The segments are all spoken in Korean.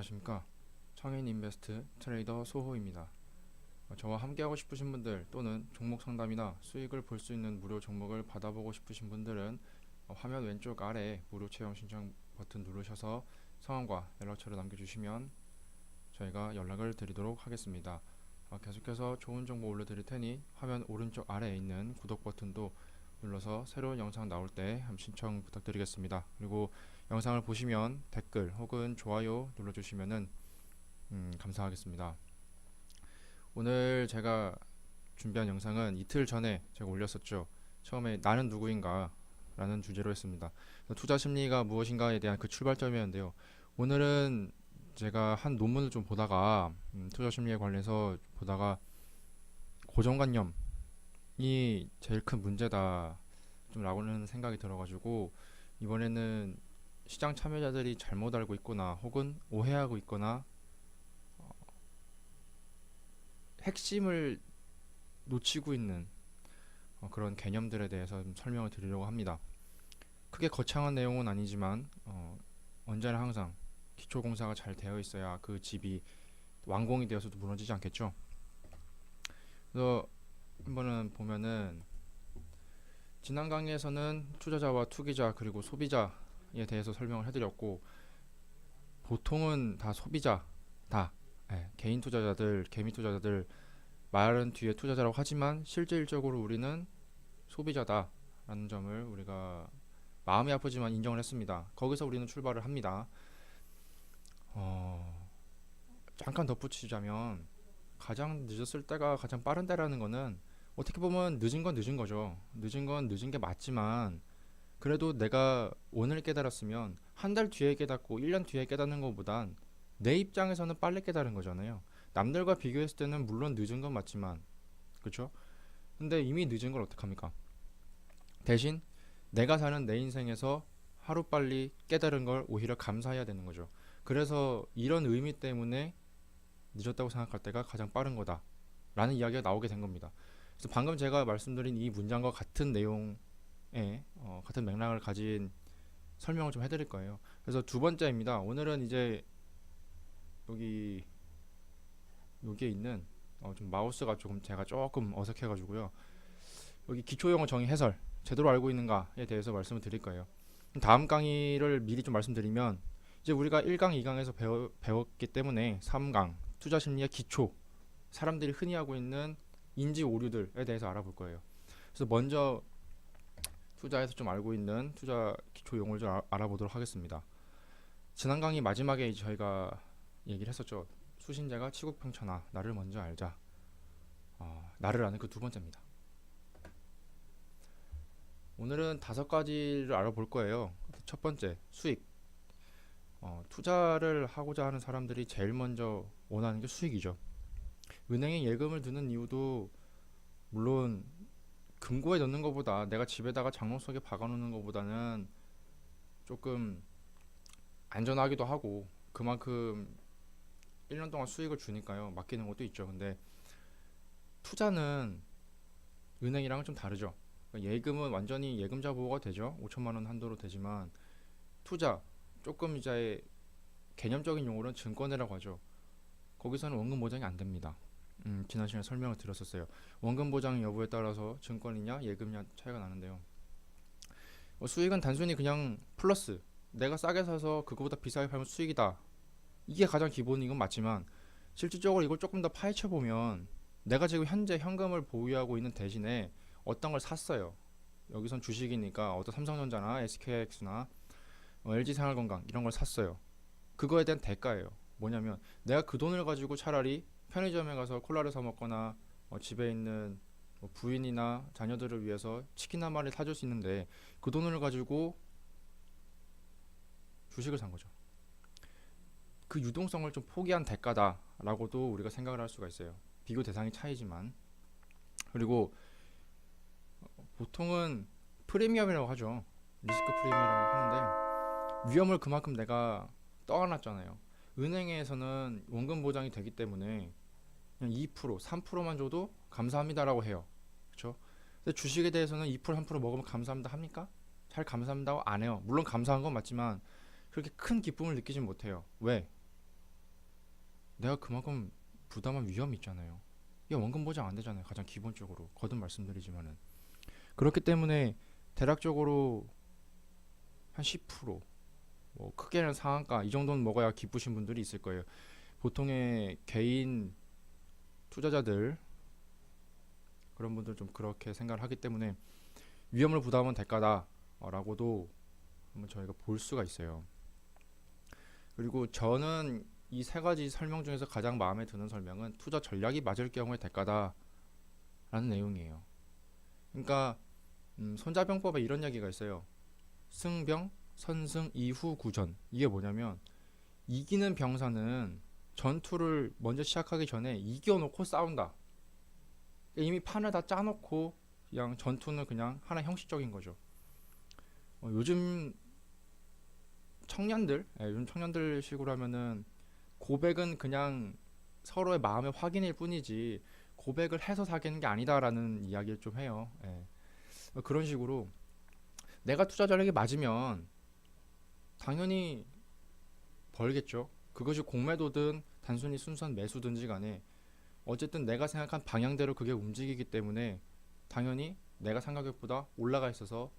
안녕하십니까. 청인 인베스트 트레이더 소호입니다. 저와 함께하고 싶으신 분들 또는 종목 상담이나 수익을 볼 수 있는 무료 종목을 받아보고 싶으신 분들은 화면 왼쪽 아래에 무료 체험 신청 버튼 누르셔서 성함과 연락처를 남겨주시면 저희가 연락을 드리도록 하겠습니다. 계속해서 좋은 정보 올려드릴 테니 화면 오른쪽 아래에 있는 구독 버튼도 눌러서 새로운 영상 나올 때 신청 부탁드리겠습니다. 그리고 영상을 보시면 댓글 혹은 좋아요 눌러주시면은 감사하겠습니다. 오늘 제가 준비한 영상은 이틀 전에 제가 올렸었죠. 처음에 나는 누구인가 라는 주제로 했습니다. 투자 심리가 무엇인가에 대한 그 출발점이었는데요. 오늘은 제가 한 논문을 좀 보다가 투자 심리에 관해서 보다가 고정관념이 제일 큰 문제다 좀 라고는 생각이 들어가지고 이번에는 시장 참여자들이 잘못 알고 있거나 혹은 오해하고 있거나 핵심을 놓치고 있는 그런 개념들에 대해서 좀 설명을 드리려고 합니다. 크게 거창한 내용은 아니지만 언제나 항상 기초공사가 잘 되어 있어야 그 집이 완공이 되어서도 무너지지 않겠죠. 그래서 한번은 보면은 지난 강의에서는 투자자와 투기자 그리고 소비자에 대해서 설명을 해드렸고 보통은 다 소비자다. 개인 투자자들, 개미 투자자들 말은 뒤에 투자자라고 하지만 실질적으로 우리는 소비자다라는 점을 우리가 마음이 아프지만 인정을 했습니다. 거기서 우리는 출발을 합니다. 잠깐 덧붙이자면 가장 늦었을 때가 가장 빠른 때라는 거는 어떻게 보면 늦은 건 늦은 거죠. 늦은 건 늦은 게 맞지만 그래도 내가 오늘 깨달았으면 한 달 뒤에 깨닫고 1년 뒤에 깨닫는 것보단 내 입장에서는 빨리 깨달은 거잖아요. 남들과 비교했을 때는 물론 늦은 건 맞지만 그렇죠? 근데 이미 늦은 걸 어떡합니까? 대신 내가 사는 내 인생에서 하루빨리 깨달은 걸 오히려 감사해야 되는 거죠. 그래서 이런 의미 때문에 늦었다고 생각할 때가 가장 빠른 거다 라는 이야기가 나오게 된 겁니다. 그래서 방금 제가 말씀드린 이 문장과 같은 내용의 같은 맥락을 가진 설명을 좀 해드릴 거예요. 그래서 두 번째입니다. 오늘은 이제 여기에 있는 좀 마우스가 조금 제가 조금 어색해가지고요. 여기 기초용어 정의 해설 제대로 알고 있는가에 대해서 말씀을 드릴 거예요. 다음 강의를 미리 좀 말씀드리면 이제 우리가 1강, 2강에서 배웠기 때문에 3강 투자 심리의 기초 사람들이 흔히 하고 있는 인지 오류들에 대해서 알아볼 거예요. 그래서 먼저 투자에서 좀 알고 있는 투자 기초 용어를 좀 알아보도록 하겠습니다. 지난 강의 마지막에 저희가 얘기를 했었죠. 수신제가 치국평천하 나를 먼저 알자. 나를 아는 그 두 번째입니다. 오늘은 5가지를 알아볼 거예요. 첫 번째 수익. 투자를 하고자 하는 사람들이 제일 먼저 원하는 게 수익이죠. 은행에 예금을 드는 이유도 물론 금고에 넣는 것보다 내가 집에다가 장롱 속에 박아놓는 것보다는 조금 안전하기도 하고 그만큼 1년 동안 수익을 주니까요. 맡기는 것도 있죠. 근데 투자는 은행이랑은 좀 다르죠. 그러니까 예금은 완전히 예금자 보호가 되죠. 5천만 원 한도로 되지만 투자 조금 이제 개념적인 용어로는 증권이라고 하죠. 거기서는 원금 보장이 안 됩니다. 지난 시간에 설명을 드렸었어요. 원금 보장 여부에 따라서 증권이냐 예금이냐 차이가 나는데요. 수익은 단순히 그냥 플러스 내가 싸게 사서 그거보다 비싸게 팔면 수익이다. 이게 가장 기본인 건 맞지만 실질적으로 이걸 조금 더 파헤쳐 보면 내가 지금 현재 현금을 보유하고 있는 대신에 어떤 걸 샀어요. 여기선 주식이니까 어떤 삼성전자나 SKX나 LG생활건강 이런 걸 샀어요. 그거에 대한 대가예요. 뭐냐면 내가 그 돈을 가지고 차라리 편의점에 가서 콜라를 사 먹거나 집에 있는 부인이나 자녀들을 위해서 치킨 한 마리 사줄 수 있는데 그 돈을 가지고 주식을 산 거죠. 그 유동성을 좀 포기한 대가다라고도 우리가 생각을 할 수가 있어요. 비교 대상이 차이지만. 그리고 보통은 프리미엄이라고 하죠. 리스크 프리미엄이라고 하는데 위험을 그만큼 내가 떠안았잖아요. 은행에서는 원금 보장이 되기 때문에 그냥 2%, 3%만 줘도 감사합니다라고 해요. 그렇죠? 근데 주식에 대해서는 2%, 3% 먹으면 감사합니다 합니까? 잘 감사합니다고 안 해요. 물론 감사한 건 맞지만 그렇게 큰 기쁨을 느끼진 못해요. 왜? 내가 그만큼 부담한 위험이 있잖아요. 이게 원금 보장 안 되잖아요. 가장 기본적으로 거듭 말씀드리지만은 그렇기 때문에 대략적으로 한 10%, 뭐 크게는 상한가 이 정도는 먹어야 기쁘신 분들이 있을 거예요. 보통의 개인 투자자들 그런 분들 좀 그렇게 생각을 하기 때문에 위험을 부담은 대가다라고도 한번 저희가 볼 수가 있어요. 그리고 저는 이 세 가지 설명 중에서 가장 마음에 드는 설명은 투자 전략이 맞을 경우의 대가다라는 내용이에요. 그러니까 손자병법에 이런 이야기가 있어요. 승병, 선승, 이후, 구전. 이게 뭐냐면 이기는 병사는 전투를 먼저 시작하기 전에 이겨놓고 싸운다. 이미 판을 다 짜놓고 그냥 전투는 그냥 하나 형식적인 거죠. 요즘 청년들, 요즘 청년들 식으로 하면은 고백은 그냥 서로의 마음의 확인일 뿐이지 고백을 해서 사귀는 게 아니다라는 이야기를 좀 해요. 예. 그런 식으로 내가 투자 전략이 맞으면 당연히 벌겠죠. 그것이 공매도든 단순히 순수한 매수든지 간에 어쨌든 내가 생각한 방향대로 그게 움직이기 때문에 당연히 내가 상가격보다 올라가 있어서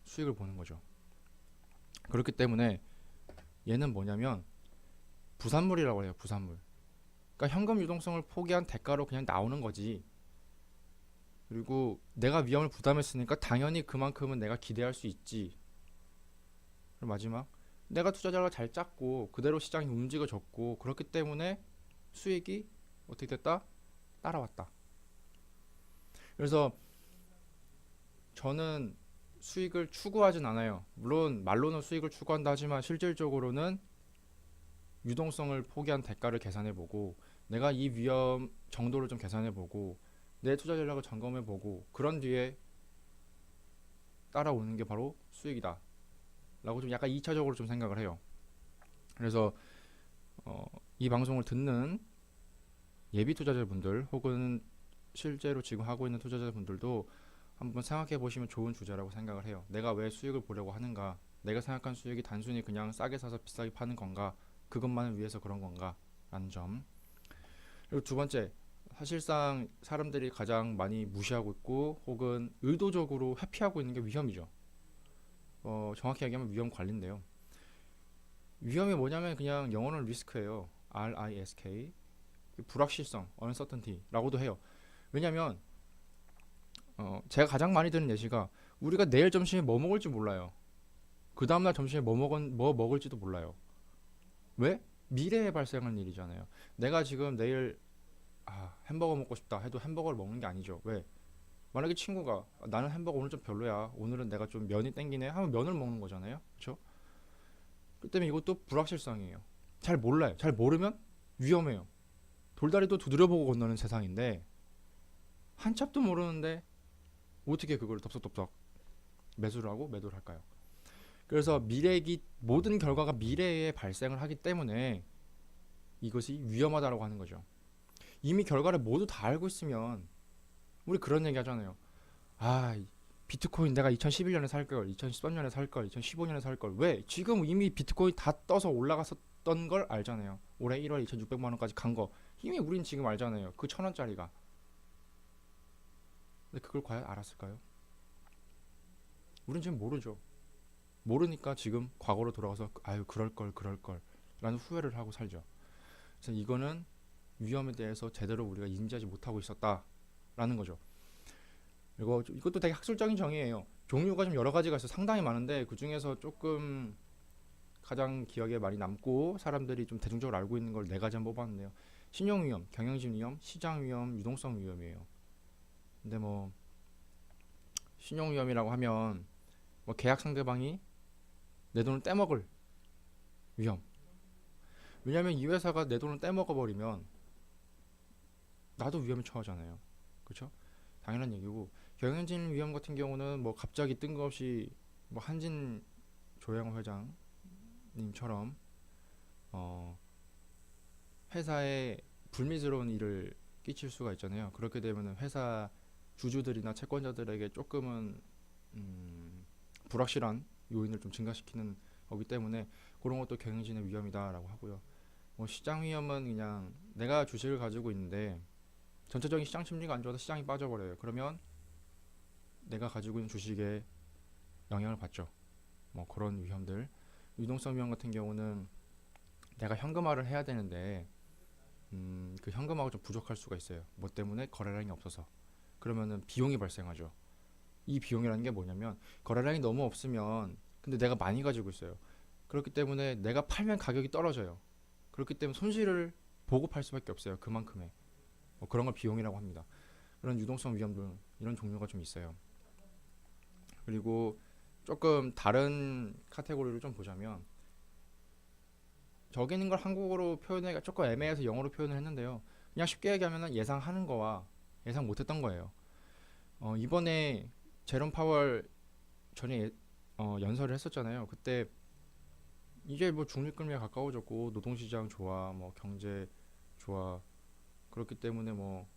수익을 보는 거죠. 그렇기 때문에 얘는 뭐냐면 부산물이라고 해요. 부산물. 그러니까 현금 유동성을 포기한 대가로 그냥 나오는 거지. 그리고 내가 위험을 부담했으니까 당연히 그만큼은 내가 기대할 수 있지. 그리고 마지막 내가 투자자를 잘 짰고 그대로 시장이 움직여졌고 그렇기 때문에 수익이 어떻게 됐다? 따라왔다. 그래서 저는 수익을 추구하진 않아요. 물론 말로는 수익을 추구한다 하지만 실질적으로는 유동성을 포기한 대가를 계산해보고 내가 이 위험 정도를 좀 계산해보고 내 투자 전략을 점검해보고 그런 뒤에 따라오는 게 바로 수익이다 라고 좀 약간 2차적으로 좀 생각을 해요. 그래서 이 방송을 듣는 예비 투자자분들 혹은 실제로 지금 하고 있는 투자자분들도 한번 생각해 보시면 좋은 주제라고 생각을 해요. 내가 왜 수익을 보려고 하는가? 내가 생각한 수익이 단순히 그냥 싸게 사서 비싸게 파는 건가? 그것만을 위해서 그런 건가? 라는 점. 그리고 두 번째, 사실상 사람들이 가장 많이 무시하고 있고 혹은 의도적으로 회피하고 있는 게 위험이죠. 정확히 얘기하면 위험 관리인데요. 위험이 뭐냐면 그냥 영어는 리스크예요. RISK. 불확실성, uncertainty라고도 해요. 왜냐면 제가 가장 많이 드는 예시가 우리가 내일 점심에 뭐 먹을지 몰라요. 그 다음날 점심에 뭐 먹을지도 몰라요. 왜? 미래에 발생한 일이잖아요. 내가 지금 내일 햄버거 먹고 싶다 해도 햄버거를 먹는 게 아니죠. 왜? 만약에 친구가 나는 햄버거 오늘 좀 별로야. 오늘은 내가 좀 면이 땡기네 하면 면을 먹는 거잖아요. 그렇죠? 그 때문에 이것도 불확실성이에요. 잘 몰라요. 잘 모르면 위험해요. 돌다리도 두드려보고 건너는 세상인데 한참도 모르는데 어떻게 그걸 덥석덥석 매수를 하고 매도를 할까요? 그래서 미래기 모든 결과가 미래에 발생을 하기 때문에 이것이 위험하다고 하는 거죠. 이미 결과를 모두 다 알고 있으면 우리 그런 얘기 하잖아요. 아, 비트코인 내가 2011년에 살 걸, 2013년에 살 걸, 2015년에 살 걸. 왜? 지금 이미 비트코인 다 떠서 올라갔었던 걸 알잖아요. 올해 1월 2,600만 원까지 간 거. 이미 우린 지금 알잖아요. 그 1,000원짜리가. 근데 그걸 과연 알았을까요? 우린 지금 모르죠. 모르니까 지금 과거로 돌아가서 아유 그럴 걸 라는 후회를 하고 살죠. 그래서 이거는 위험에 대해서 제대로 우리가 인지하지 못하고 있었다라는 거죠. 그리고 이것도 되게 학술적인 정의예요. 종류가 좀 여러 가지가 있어 상당히 많은데 그 중에서 조금 가장 기억에 많이 남고 사람들이 좀 대중적으로 알고 있는 걸 네 가지 한번 뽑았는데요. 신용 위험, 경영진 위험, 시장 위험, 유동성 위험이에요. 근데 뭐 신용 위험이라고 하면 뭐 계약 상대방이 내 돈을 떼먹을 위험. 왜냐면 이 회사가 내 돈을 떼먹어 버리면 나도 위험에 처하잖아요. 그렇죠? 당연한 얘기고 경영진 위험 같은 경우는 뭐 갑자기 뜬금없이 뭐 한진 조영 회장님처럼 어 회사에 불미스러운 일을 끼칠 수가 있잖아요. 그렇게 되면 회사 주주들이나 채권자들에게 조금은 불확실한 요인을 좀 증가시키는 거기 때문에 그런 것도 경영진의 위험이다라고 하고요. 시장 위험은 그냥 내가 주식을 가지고 있는데 전체적인 시장 심리가 안 좋아서 시장이 빠져버려요. 그러면 내가 가지고 있는 주식에 영향을 받죠. 뭐 그런 위험들. 유동성 위험 같은 경우는 내가 현금화를 해야 되는데 그 현금화가 좀 부족할 수가 있어요. 뭐 때문에 거래량이 없어서. 그러면은 비용이 발생하죠. 이 비용이라는 게 뭐냐면 거래량이 너무 없으면 근데 내가 많이 가지고 있어요. 그렇기 때문에 내가 팔면 가격이 떨어져요. 그렇기 때문에 손실을 보고 팔 수밖에 없어요. 그만큼의 그런 걸 비용이라고 합니다. 그런 유동성 위험들 이런 종류가 좀 있어요. 그리고 조금 다른 카테고리를 좀 보자면 저기 있는 걸 한국어로 표현하기가 조금 애매해서 영어로 표현을 했는데요. 그냥 쉽게 얘기하면 예상하는 거와 예상 못했던 거예요. 이번에 제롬 파월 전에 연설을 했었잖아요. 그때 이제 뭐 중립금리가 가까워졌고 노동시장 좋아, 뭐 경제 좋아. 그렇기 때문에 뭐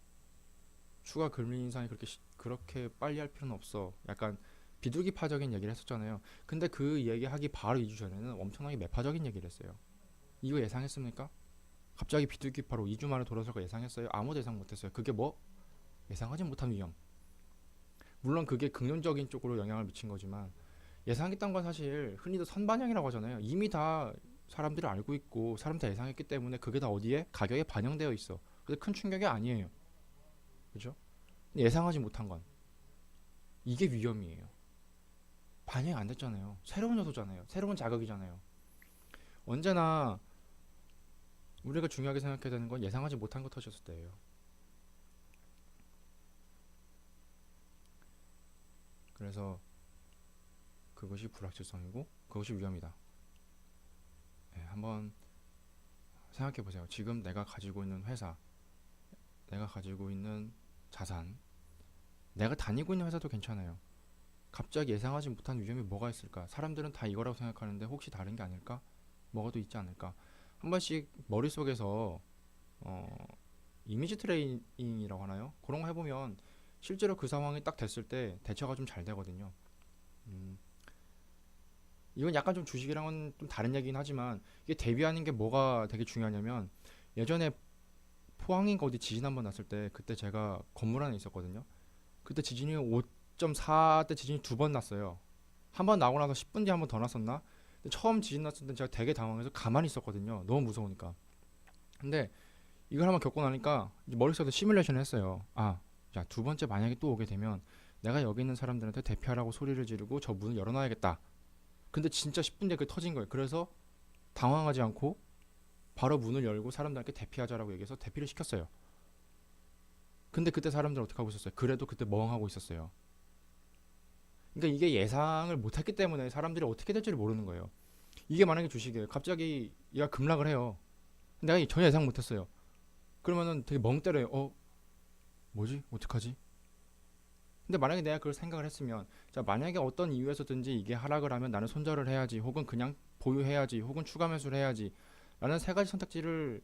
추가 금리 인상이 그렇게 빨리 할 필요는 없어. 약간 비둘기파적인 얘기를 했었잖아요. 근데 그 얘기하기 바로 2주 전에는 엄청나게 매파적인 얘기를 했어요. 이거 예상했습니까? 갑자기 비둘기파로 2주 만에 돌아서가 예상했어요? 아무도 예상 못했어요. 그게 뭐? 예상하지 못한 위험. 물론 그게 긍정적인 쪽으로 영향을 미친 거지만 예상했던 건 사실 흔히도 선반영이라고 하잖아요. 이미 다 사람들이 알고 있고 사람 다 예상했기 때문에 그게 다 어디에? 가격에 반영되어 있어. 그래서 큰 충격이 아니에요. 그죠? 예상하지 못한 건 이게 위험이에요. 반영이 안 됐잖아요. 새로운 요소잖아요. 새로운 자극이잖아요. 언제나 우리가 중요하게 생각해야 되는 건 예상하지 못한 거 터졌을 때예요. 그래서 그것이 불확실성이고 그것이 위험이다. 네, 한번 생각해 보세요. 지금 내가 가지고 있는 회사, 내가 가지고 있는 자산, 내가 다니고 있는 회사도 괜찮아요. 갑자기 예상하지 못한 위험이 뭐가 있을까? 사람들은 다 이거라고 생각하는데 혹시 다른 게 아닐까? 뭐가 또 있지 않을까? 한 번씩 머릿속에서 어, 이미지 트레이닝이라고 하나요? 그런 거 해보면 실제로 그 상황이 딱 됐을 때 대처가 좀 잘 되거든요. 음, 이건 약간 좀 주식이랑은 좀 다른 얘기긴 하지만 이게 대비하는 게 뭐가 되게 중요하냐면 예전에 포항인가 어디 지진 한번 났을 때 그때 제가 건물 안에 있었거든요. 그때 지진이 5.4대 지진이 두 번 났어요. 한 번 나고 나서 10분 뒤에 한 번 더 났었나? 근데 처음 지진 났을 때 제가 되게 당황해서 가만히 있었거든요. 너무 무서우니까. 근데 이걸 한번 겪고 나니까 이제 머릿속에 시뮬레이션을 했어요. 아, 자, 두 번째 만약에 또 오게 되면 내가 여기 있는 사람들한테 대피하라고 소리를 지르고 저 문을 열어놔야겠다. 근데 진짜 10분 뒤에 그게 터진 거예요. 그래서 당황하지 않고 바로 문을 열고 사람들한테 대피하자라고 얘기해서 대피를 시켰어요. 근데 그때 사람들은 어떻게 하고 있었어요? 그래도 그때 멍하고 있었어요. 그러니까 이게 예상을 못했기 때문에 사람들이 어떻게 될지를 모르는 거예요. 이게 만약에 주식이에요. 갑자기 얘가 급락을 해요. 내가 전혀 예상 못했어요. 그러면은 되게 멍 때려요. 뭐지? 어떡하지? 근데 만약에 내가 그걸 생각을 했으면, 자, 만약에 어떤 이유에서든지 이게 하락을 하면 나는 손절을 해야지, 혹은 그냥 보유해야지, 혹은 추가 매수를 해야지, 라는 세 가지 선택지를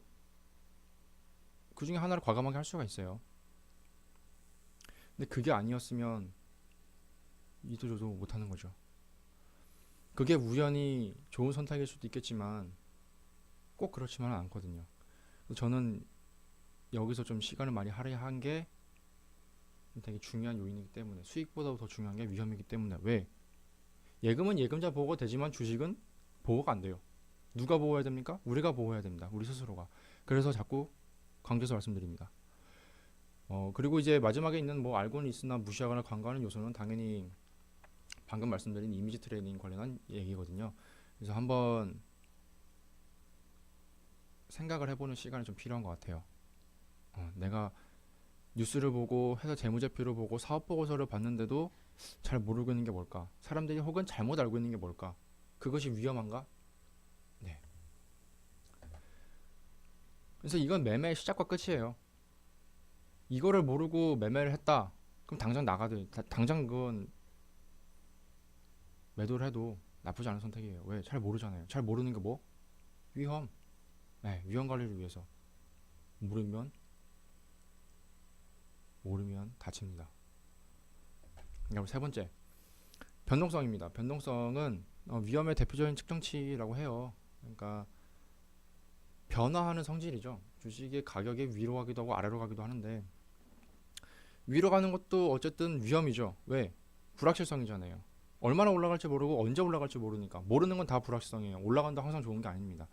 그 중에 하나를 과감하게 할 수가 있어요. 근데 그게 아니었으면 이도 저도 못하는 거죠. 그게 우연히 좋은 선택일 수도 있겠지만 꼭 그렇지만은 않거든요. 저는 여기서 좀 시간을 많이 할애한 게 되게 중요한 요인이기 때문에 수익보다 더 중요한 게 위험이기 때문에 왜? 예금은 예금자 보호가 되지만 주식은 보호가 안 돼요. 누가 보호해야 됩니까? 우리가 보호해야 됩니다. 우리 스스로가. 그래서 자꾸 강조해서 말씀드립니다. 그리고 이제 마지막에 있는 뭐 알고는 있으나 무시하거나 간과하는 요소는 당연히 방금 말씀드린 이미지 트레이닝 관련한 얘기거든요. 그래서 한번 생각을 해보는 시간이 좀 필요한 것 같아요. 내가 뉴스를 보고 회사 재무제표를 보고 사업 보고서를 봤는데도 잘 모르고 있는 게 뭘까? 사람들이 혹은 잘못 알고 있는 게 뭘까? 그것이 위험한가? 네. 그래서 이건 매매의 시작과 끝이에요. 이거를 모르고 매매를 했다. 그럼 당장 나가도 당장 그건 매도를 해도 나쁘지 않은 선택이에요. 왜? 잘 모르잖아요. 잘 모르는 게 뭐? 위험. 네, 위험 관리를 위해서 모르면 다칩니다. 그리고 세 번째, 변동성입니다. 변동성은 위험의 대표적인 측정치라고 해요. 그러니까 변화하는 성질이죠. 주식의 가격이 위로 가기도 하고 아래로 가기도 하는데 위로 가는 것도 어쨌든 위험이죠. 왜? 불확실성이잖아요. 얼마나 올라갈지 모르고 언제 올라갈지 모르니까 모르는 건 다 불확실성이에요. 올라간다 항상 좋은 게 아닙니다.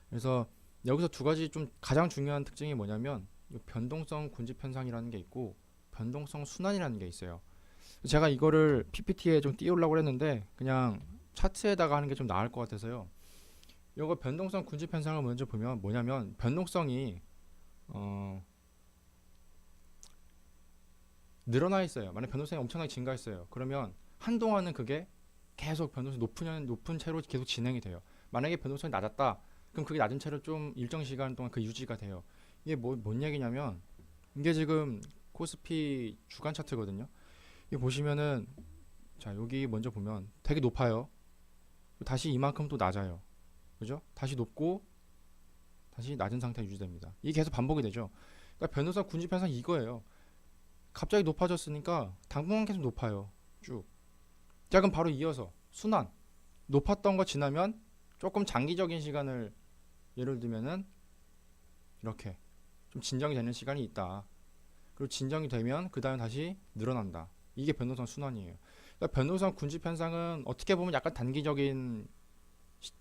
그래서 여기서 두 가지 좀 가장 중요한 특징이 뭐냐면 변동성 군집 현상이라는 게 있고 변동성 순환이라는 게 있어요. 제가 이거를 PPT에 좀 띄우려고 했는데 그냥 차트에다가 하는 게 좀 나을 것 같아서요. 이거 변동성 군집 현상을 먼저 보면 뭐냐면 변동성이 어, 늘어나 있어요. 만약 변동성이 엄청나게 증가했어요. 그러면 한동안은 그게 계속 변동성이 높은 채로 계속 진행이 돼요. 만약에 변동성이 낮았다. 그럼 그게 낮은 채로 좀 일정 시간 동안 그 유지가 돼요. 이게 뭔 얘기냐면 이게 지금 코스피 주간 차트거든요. 이 보시면은 자 여기 먼저 보면 되게 높아요. 다시 이만큼 또 낮아요. 그죠? 다시 높고 다시 낮은 상태 유지됩니다. 이게 계속 반복이 되죠. 그러니까 변동성 군집 현상 이거예요. 갑자기 높아졌으니까 당분간 계속 높아요. 쭉. 자 그럼 바로 이어서 순환. 높았던 거 지나면 조금 장기적인 시간을 예를 들면은 이렇게 좀 진정이 되는 시간이 있다. 그리고 진정이 되면 그 다음에 다시 늘어난다. 이게 변동성 순환이에요. 그러니까 변동성 군집 현상은 어떻게 보면 약간 단기적인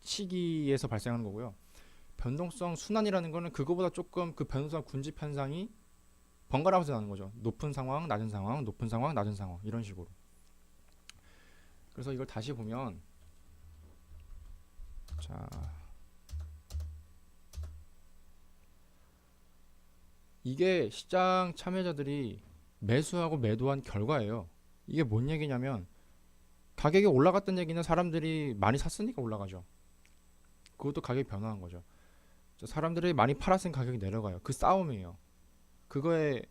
시기에서 발생하는 거고요. 변동성 순환이라는 거는 그거보다 조금 그 변동성 군집 현상이 번갈아가면서 나는 거죠. 높은 상황, 낮은 상황, 높은 상황, 낮은 상황 이런 식으로. 그래서 이걸 다시 보면 자 이게 시장 참여자들이 매수하고 매도한 결과예요. 이게 뭔 얘기냐면 가격이 올라갔던 얘기는 사람들이 많이 샀으니까 올라가죠. 그것도 가격이 변화한 거죠. 사람들이 많이 팔았으니 가격이 내려가요. 그 싸움이에요. 그거에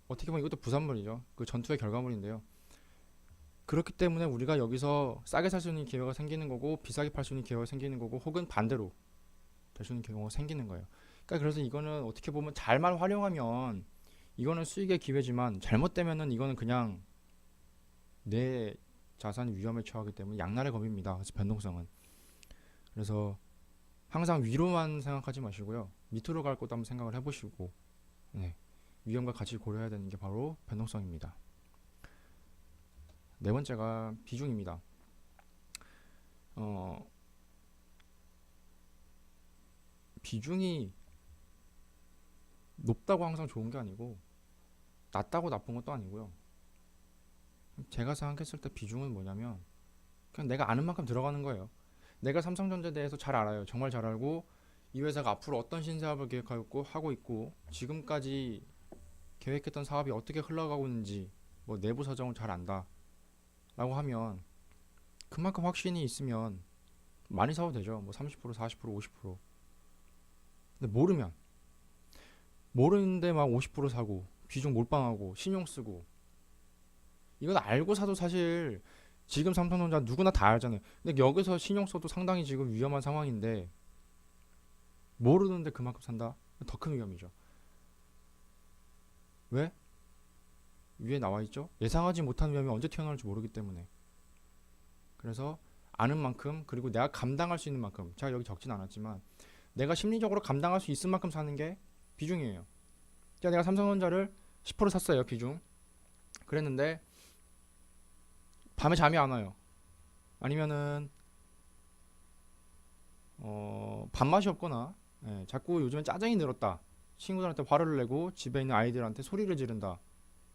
어떻게 보면 이것도 부산물이죠. 그 전투의 결과물인데요. 그렇기 때문에 우리가 여기서 싸게 살 수 있는 기회가 생기는 거고 비싸게 팔 수 있는 기회가 생기는 거고 혹은 반대로 될 수 있는 경우가 생기는 거예요. 그러니까 그래서 이거는 어떻게 보면 잘만 활용하면 이거는 수익의 기회지만 잘못되면은 이거는 그냥 내 자산이 위험에 처하기 때문에 양날의 검입니다. 그래서 변동성은. 그래서 항상 위로만 생각하지 마시고요. 밑으로 갈 것도 한번 생각을 해보시고 네. 위험과 같이 고려해야 되는 게 바로 변동성입니다. 네 번째가 비중입니다. 비중이 높다고 항상 좋은 게 아니고 낮다고 나쁜 것도 아니고요. 제가 생각했을 때 비중은 뭐냐면 그냥 내가 아는 만큼 들어가는 거예요. 내가 삼성전자에 대해서 잘 알아요. 정말 잘 알고 이 회사가 앞으로 어떤 신사업을 하고 있고 지금까지 계획했던 사업이 어떻게 흘러가고 있는지 뭐 내부 사정을 잘 안다 라고 하면 그만큼 확신이 있으면 많이 사도 되죠. 뭐 30%, 40%, 50%. 근데 모르는데 막 50% 사고 비중 몰빵하고 신용 쓰고 이건 알고 사도 사실 지금 삼성전자 누구나 다 알잖아요. 근데 여기서 신용 써도 상당히 지금 위험한 상황인데 모르는데 그만큼 산다? 더 큰 위험이죠. 왜? 위에 나와 있죠. 예상하지 못한 위험이 언제 튀어나올지 모르기 때문에. 그래서 아는 만큼 그리고 내가 감당할 수 있는 만큼 제가 여기 적진 않았지만 내가 심리적으로 감당할 수 있을 만큼 사는 게 비중이에요. 자, 내가 삼성전자를 10% 샀어요. 비중. 그랬는데 밤에 잠이 안 와요. 아니면은 밥맛이 없거나 자꾸 요즘엔 짜증이 늘었다. 친구들한테 화를 내고 집에 있는 아이들한테 소리를 지른다.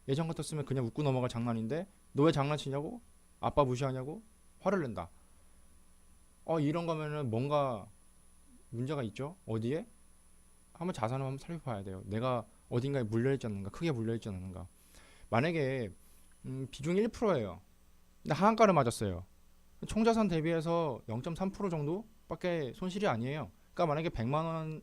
예전 같았으면 그냥 웃고 넘어갈 장난인데 너 왜 장난치냐고? 아빠 무시하냐고? 화를 낸다. 이런 거면은 뭔가 문제가 있죠? 어디에? 한번 자산을 한번 살펴봐야 돼요. 내가 어딘가에 물려있지 않는가? 크게 물려있지 않는가? 만약에 비중이 1%예요. 근데 하한가를 맞았어요. 총자산 대비해서 0.3% 정도밖에 손실이 아니에요. 그러니까 만약에 100만 원을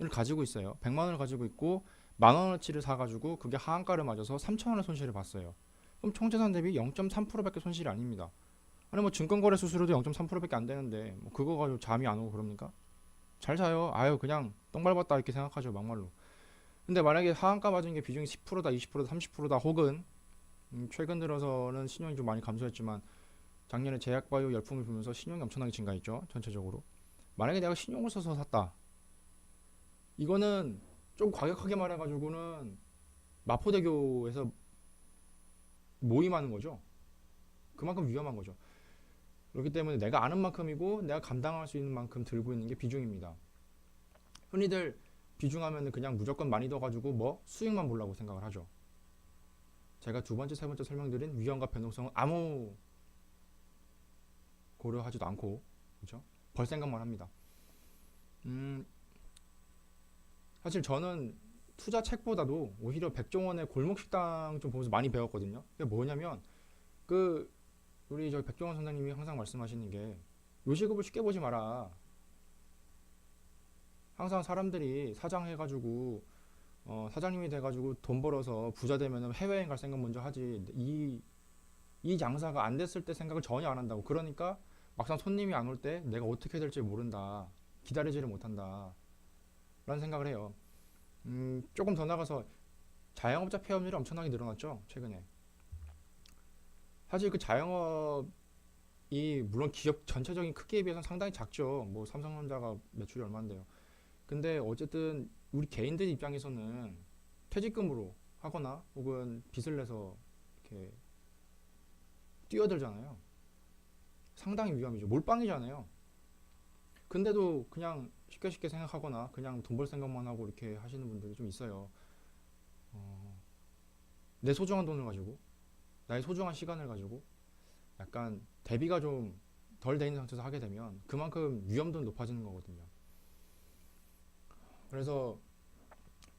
가지고 있어요. 100만 원을 가지고 있고 만 원어치를 사가지고 그게 하한가를 맞아서 3천 원의 손실을 봤어요. 그럼 총자산 대비 0.3%밖에 손실이 아닙니다. 아니 뭐 증권거래 수수료도 0.3%밖에 안 되는데 뭐 그거 가지고 잠이 안 오고 그럽니까? 잘 사요. 아유 그냥 똥 밟았다 이렇게 생각하죠 막말로. 근데 만약에 하한가 맞은 게 비중이 10%다 20%다 30%다 혹은 최근 들어서는 신용이 좀 많이 감소했지만 작년에 제약바이오 열풍을 불면서 신용이 엄청나게 증가했죠 전체적으로. 만약에 내가 신용을 써서 샀다. 이거는 좀 과격하게 말해가지고는 마포대교에서 모임하는 거죠. 그만큼 위험한 거죠. 그렇기 때문에 내가 아는 만큼이고 내가 감당할 수 있는 만큼 들고 있는 게 비중입니다. 흔히들 비중하면 그냥 무조건 많이 넣어가지고 뭐 수익만 보려고 생각을 하죠. 제가 두 번째, 세 번째 설명드린 위험과 변동성은 아무 고려하지도 않고, 그렇죠? 벌 생각만 합니다. 사실 저는 투자 책보다도 오히려 백종원의 골목식당 좀 보면서 많이 배웠거든요. 그게 뭐냐면 그 우리 저 백종원 선생님이 항상 말씀하시는 게 요식업을 쉽게 보지 마라. 항상 사람들이 사장 해가지고 사장님이 돼가지고 돈 벌어서 부자 되면 해외여행 갈 생각 먼저 하지. 이 장사가 안 됐을 때 생각을 전혀 안 한다고. 그러니까 막상 손님이 안 올 때 내가 어떻게 될지 모른다. 기다리지를 못한다. 라는 생각을 해요. 조금 더 나가서 자영업자 폐업률이 엄청나게 늘어났죠. 최근에. 사실 그 자영업이 물론 기업 전체적인 크기에 비해서는 상당히 작죠. 뭐 삼성전자가 매출이 얼마인데요. 근데 어쨌든 우리 개인들 입장에서는 퇴직금으로 하거나 혹은 빚을 내서 이렇게 뛰어들잖아요. 상당히 위험이죠. 몰빵이잖아요. 근데도 그냥 쉽게 쉽게 생각하거나 그냥 돈 벌 생각만 하고 이렇게 하시는 분들이 좀 있어요. 어, 내 소중한 돈을 가지고 나의 소중한 시간을 가지고 약간 대비가 좀 덜 돼 있는 상태에서 하게 되면 그만큼 위험도 높아지는 거거든요. 그래서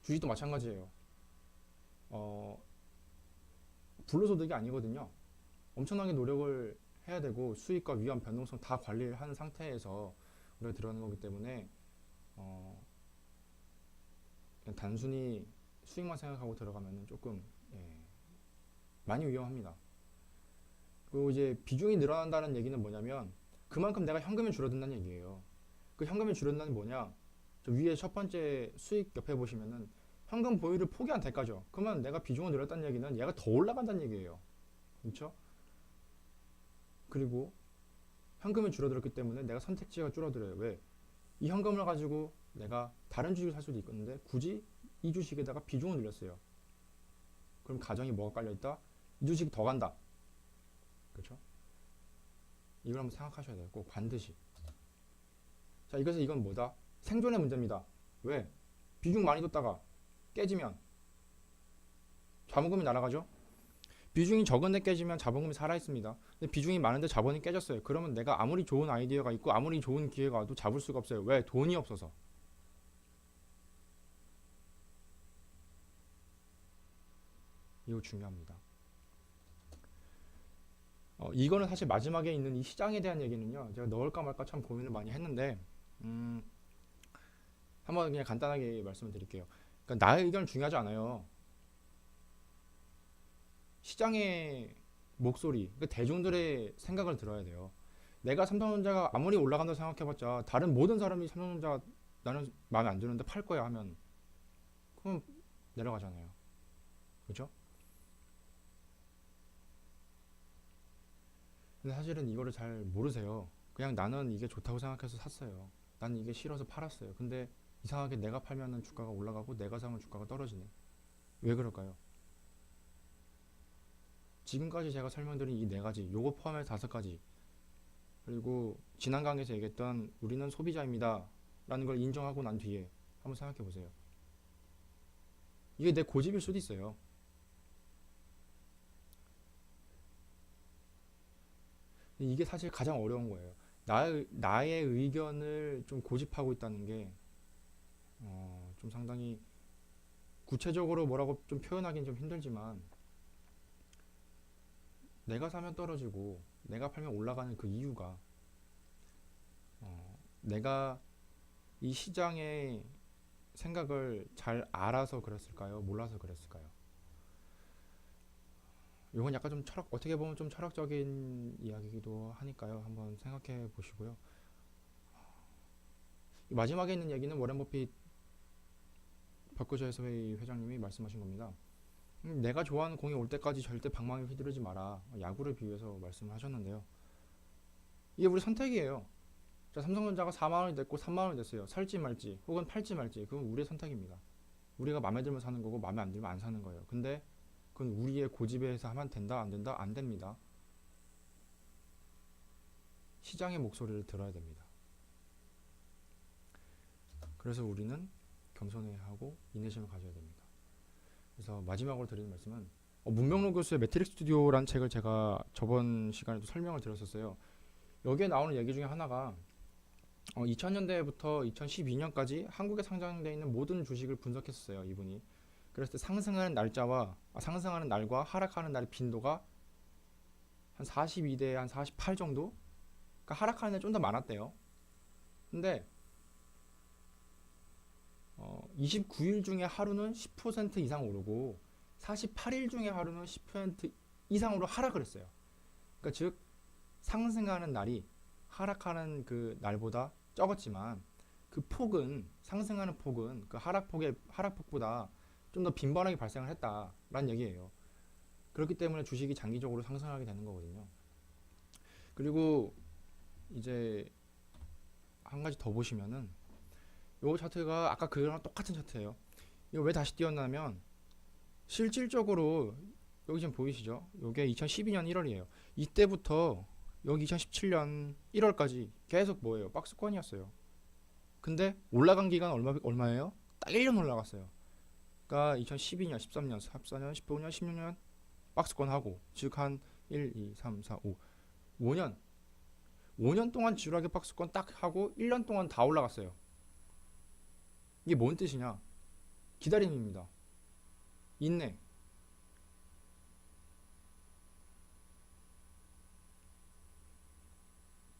주식도 마찬가지예요. 어, 불로소득이 아니거든요. 엄청나게 노력을 해야 되고 수익과 위험 변동성 다 관리를 하는 상태에서 우리가 들어가는 거기 때문에 어, 그냥 단순히 수익만 생각하고 들어가면 조금 예, 많이 위험합니다. 그리고 이제 비중이 늘어난다는 얘기는 뭐냐면 그만큼 내가 현금이 줄어든다는 얘기예요. 그 현금이 줄어든다는 뭐냐? 저 위에 첫 번째 수익 옆에 보시면은 현금 보유를 포기한 대가죠. 그러면 내가 비중을 늘렸다는 얘기는 얘가 더 올라간다는 얘기예요. 그렇죠? 그리고 현금이 줄어들었기 때문에 내가 선택지가 줄어들어요. 왜? 이 현금을 가지고 내가 다른 주식을 살 수도 있는데 굳이 이 주식에다가 비중을 늘렸어요. 그럼 가정이 뭐가 깔려있다? 이 주식이 더 간다. 그렇죠? 이걸 한번 생각하셔야 돼요. 꼭 반드시. 자, 이건 뭐다? 생존의 문제입니다. 왜? 비중 많이 뒀다가 깨지면 자본금이 날아가죠? 비중이 적은데 깨지면 자본금이 살아있습니다. 근데 비중이 많은데 자본이 깨졌어요. 그러면 내가 아무리 좋은 아이디어가 있고 아무리 좋은 기회가 와도 잡을 수가 없어요. 왜? 돈이 없어서. 이거 중요합니다. 이거는 사실 마지막에 있는 이 시장에 대한 얘기는요. 제가 넣을까 말까 참 고민을 많이 했는데 음, 한번 그냥 간단하게 말씀을 드릴게요. 그러니까 나의 의견은 중요하지 않아요. 시장의 목소리, 그 대중들의 생각을 들어야 돼요. 내가 삼성전자가 아무리 올라간다 생각해봤자 다른 모든 사람이 삼성전자 나는 마음에 안 드는데 팔 거야 하면 그럼 내려가잖아요. 그죠? 근데 사실은 이거를 잘 모르세요. 그냥 나는 이게 좋다고 생각해서 샀어요. 나는 이게 싫어서 팔았어요. 근데 이상하게 내가 팔면은 주가가 올라가고 내가 사면 주가가 떨어지네. 왜 그럴까요? 지금까지 제가 설명드린 이 네 가지, 요거 포함해서 다섯 가지, 그리고 지난 강의에서 얘기했던 우리는 소비자입니다. 라는 걸 인정하고 난 뒤에 한번 생각해 보세요. 이게 내 고집일 수도 있어요. 이게 사실 가장 어려운 거예요. 나의 의견을 좀 고집하고 있다는 게, 좀 상당히 구체적으로 뭐라고 좀 표현하기는 좀 힘들지만, 내가 사면 떨어지고, 내가 팔면 올라가는 그 이유가, 내가 이 시장의 생각을 잘 알아서 그랬을까요? 몰라서 그랬을까요? 이건 약간 좀 어떻게 보면 좀 철학적인 이야기이기도 하니까요. 한번 생각해 보시고요. 마지막에 있는 얘기는 워렌 버핏 버크셔에서 회장님이 말씀하신 겁니다. 내가 좋아하는 공이 올 때까지 절대 방망이 휘두르지 마라. 야구를 비유해서 말씀을 하셨는데요. 이게 우리 선택이에요. 자, 삼성전자가 4만 원이 됐고 3만 원이 됐어요. 살지 말지 혹은 팔지 말지 그건 우리의 선택입니다. 우리가 마음에 들면 사는 거고 마음에 안 들면 안 사는 거예요. 근데 그건 우리의 고집에 의해서 하면 된다 안 된다 안 됩니다. 시장의 목소리를 들어야 됩니다. 그래서 우리는 겸손해야 하고 인내심을 가져야 됩니다. 그래서 마지막으로 드리는 말씀은 문명록 교수의 매트릭 스튜디오라는 책을 제가 저번 시간에도 설명을 드렸었어요. 여기에 나오는 얘기 중에 하나가 2000년대부터 2012년까지 한국에 상장되어 있는 모든 주식을 분석했었어요. 이분이. 그랬을 때 상승하는 날과 하락하는 날의 빈도가 한 42대 한 48 정도? 그러니까 하락하는 날 좀 더 많았대요. 근데 29일 중에 하루는 10% 이상 오르고 48일 중에 하루는 10% 이상으로 하락을 했어요. 그러니까 즉 상승하는 날이 하락하는 그 날보다 적었지만 그 폭은 상승하는 폭은 그 하락폭보다 좀 더 빈번하게 발생을 했다라는 얘기예요. 그렇기 때문에 주식이 장기적으로 상승하게 되는 거거든요. 그리고 이제 한 가지 더 보시면은 요 차트가 아까 그거랑 똑같은 차트예요. 이거 왜 다시 띄웠냐면 실질적으로 여기 지금 보이시죠? 요게 2012년 1월이에요. 이때부터 여기 2017년 1월까지 계속 뭐예요? 박스권이었어요. 근데 올라간 기간 얼마예요? 딱 1년 올라갔어요. 그러니까 2012년, 13년, 14년, 15년, 16년 박스권 하고 즉 한 1, 2, 3, 4, 5 5년 동안 지루하게 박스권 딱 하고 1년 동안 다 올라갔어요. 이게 뭔 뜻이냐? 기다림입니다. 인내.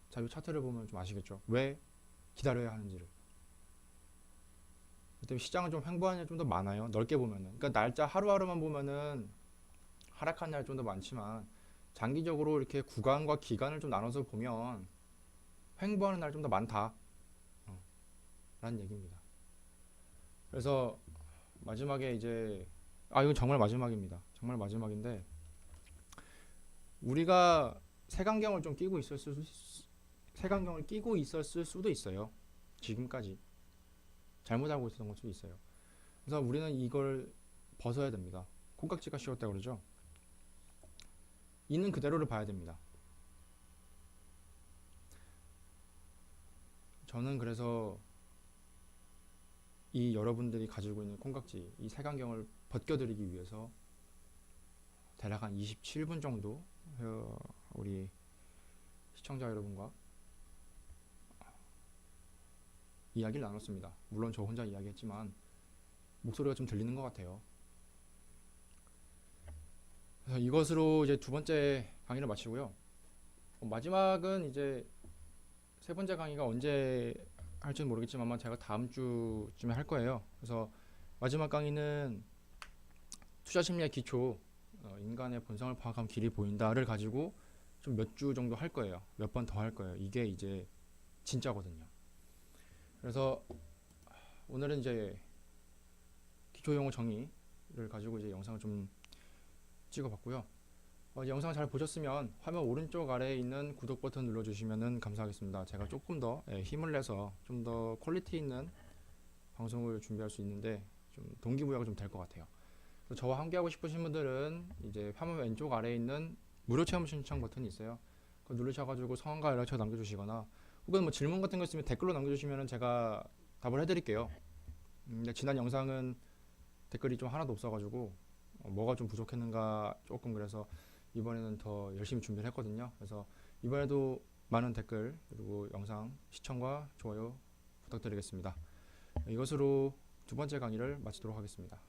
자, 이 차트를 보면 좀 아시겠죠? 왜 기다려야 하는지를. 그때 시장은 좀 횡보하는 날 좀 더 많아요. 넓게 보면은. 그러니까 날짜 하루하루만 보면은 하락한 날 좀 더 많지만 장기적으로 이렇게 구간과 기간을 좀 나눠서 보면 횡보하는 날 좀 더 많다. 라는 얘기입니다. 그래서 마지막에 이제 이건 정말 마지막입니다. 정말 마지막인데 우리가 색안경을 좀 끼고 색안경을 끼고 있었을 수도 있어요. 지금까지 잘못 알고 있었던 걸 수도 있어요. 그래서 우리는 이걸 벗어야 됩니다. 콩깍지가 씌웠다 그러죠. 있는 그대로를 봐야 됩니다. 저는 그래서 이 여러분들이 가지고 있는 콩깍지, 이 색안경을 벗겨드리기 위해서 대략 한 27분 정도 우리 시청자 여러분과 이야기를 나눴습니다. 물론 저 혼자 이야기했지만 목소리가 좀 들리는 것 같아요. 그래서 이것으로 이제 두 번째 강의를 마치고요. 마지막은 이제 세 번째 강의가 언제 할지는 모르겠지만 제가 다음 주쯤에 할 거예요. 그래서 마지막 강의는 투자 심리의 기초, 인간의 본성을 파악하면 길이 보인다를 가지고 좀 몇 주 정도 할 거예요. 몇 번 더 할 거예요. 이게 이제 진짜거든요. 그래서 오늘은 이제 기초 용어 정의를 가지고 이제 영상을 좀 찍어봤고요. 영상 잘 보셨으면 화면 오른쪽 아래에 있는 구독 버튼 눌러주시면 감사하겠습니다. 제가 조금 더 힘을 내서 좀 더 퀄리티 있는 방송을 준비할 수 있는데 좀 동기부여가 좀 될 것 같아요. 그래서 저와 함께하고 싶으신 분들은 이제 화면 왼쪽 아래에 있는 무료 체험 신청 버튼이 있어요. 그거 누르셔가지고 성함과 연락처 남겨주시거나 혹은 뭐 질문 같은 거 있으면 댓글로 남겨주시면 제가 답을 해드릴게요. 근데 지난 영상은 댓글이 좀 하나도 없어가지고 뭐가 좀 부족했는가 조금 그래서 이번에는 더 열심히 준비를 했거든요. 그래서 이번에도 많은 댓글 그리고 영상 시청과 좋아요 부탁드리겠습니다. 이것으로 두 번째 강의를 마치도록 하겠습니다.